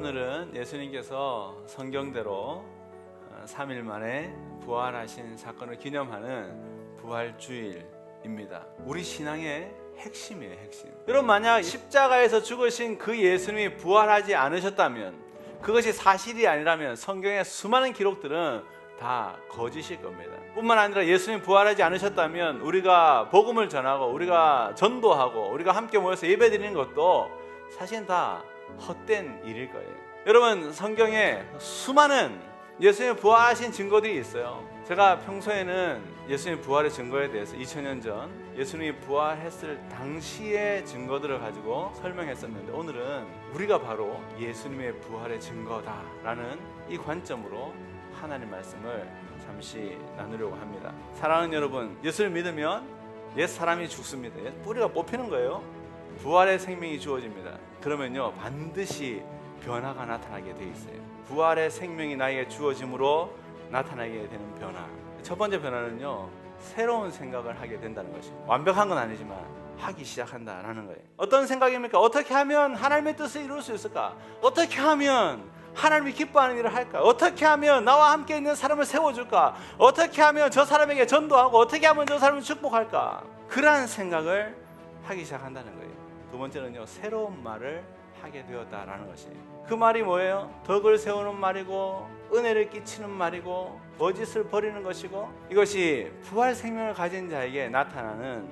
오늘은 예수님께서 성경대로 3일 만에 부활하신 사건을 기념하는 부활주일입니다. 우리 신앙의 핵심이에요, 핵심. 여러분, 만약 십자가에서 죽으신 그 예수님이 부활하지 않으셨다면, 그것이 사실이 아니라면 성경의 수많은 기록들은 다 거짓일 겁니다. 뿐만 아니라 예수님 부활하지 않으셨다면 우리가 복음을 전하고 우리가 전도하고 우리가 함께 모여서 예배드리는 것도 사실은 다 헛된 일일 거예요. 여러분, 성경에 수많은 예수님 부활하신 증거들이 있어요. 제가 평소에는 예수님 부활의 증거에 대해서 2000년 전 예수님이 부활했을 당시의 증거들을 가지고 설명했었는데, 오늘은 우리가 바로 예수님의 부활의 증거다라는 이 관점으로 하나님 말씀을 잠시 나누려고 합니다. 사랑하는 여러분, 예수를 믿으면 옛 사람이 죽습니다. 뿌리가 뽑히는 거예요. 부활의 생명이 주어집니다. 그러면요, 반드시 변화가 나타나게 돼 있어요. 부활의 생명이 나에게 주어짐으로 나타나게 되는 변화. 첫 번째 변화는요, 새로운 생각을 하게 된다는 것입니다. 완벽한 건 아니지만 하기 시작한다라는 거예요. 어떤 생각입니까? 어떻게 하면 하나님의 뜻을 이룰 수 있을까? 어떻게 하면 하나님이 기뻐하는 일을 할까? 어떻게 하면 나와 함께 있는 사람을 세워줄까? 어떻게 하면 저 사람에게 전도하고 어떻게 하면 저 사람을 축복할까? 그러한 생각을 하기 시작한다는 거예요. 두 번째는요, 새로운 말을 하게 되었다라는 것이에요. 그 말이 뭐예요? 덕을 세우는 말이고 은혜를 끼치는 말이고 거짓을 버리는 것이고, 이것이 부활 생명을 가진 자에게 나타나는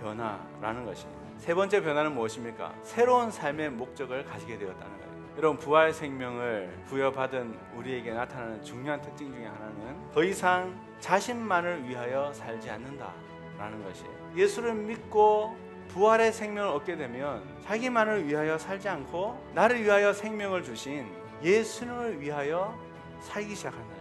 변화라는 것이에요. 세 번째 변화는 무엇입니까? 새로운 삶의 목적을 가지게 되었다는 거예요. 여러분, 부활 생명을 부여받은 우리에게 나타나는 중요한 특징 중에 하나는 더 이상 자신만을 위하여 살지 않는다라는 것이에요. 예수를 믿고 부활의 생명을 얻게 되면 자기만을 위하여 살지 않고 나를 위하여 생명을 주신 예수님을 위하여 살기 시작한다.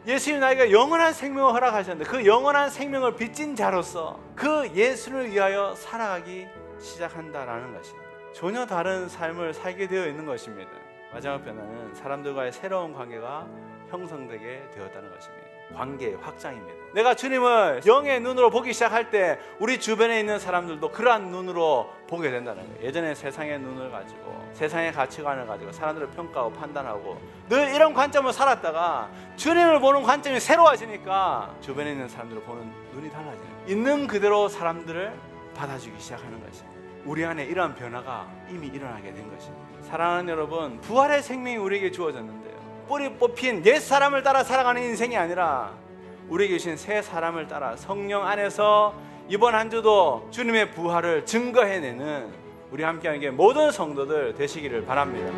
예수님이 나에게 영원한 생명을 허락하셨는데 그 영원한 생명을 빚진 자로서 그 예수를 위하여 살아가기 시작한다라는 것입니다. 전혀 다른 삶을 살게 되어 있는 것입니다. 마지막 변화는 사람들과의 새로운 관계가 형성되게 되었다는 것입니다. 관계 확장입니다. 내가 주님을 영의 눈으로 보기 시작할 때 우리 주변에 있는 사람들도 그러한 눈으로 보게 된다는 거예요. 예전에 세상의 눈을 가지고 세상의 가치관을 가지고 사람들을 평가하고 판단하고 늘 이런 관점을 살았다가 주님을 보는 관점이 새로워지니까 주변에 있는 사람들을 보는 눈이 달라지는 거예요. 있는 그대로 사람들을 받아주기 시작하는 것입니다. 우리 안에 이러한 변화가 이미 일어나게 된 것입니다. 사랑하는 여러분, 부활의 생명이 우리에게 주어졌는데요, 뿌리 뽑힌 옛 사람을 따라 살아가는 인생이 아니라 우리에게 주신 새 사람을 따라 성령 안에서 이번 한 주도 주님의 부활을 증거해내는 우리 함께하는 게 모든 성도들 되시기를 바랍니다.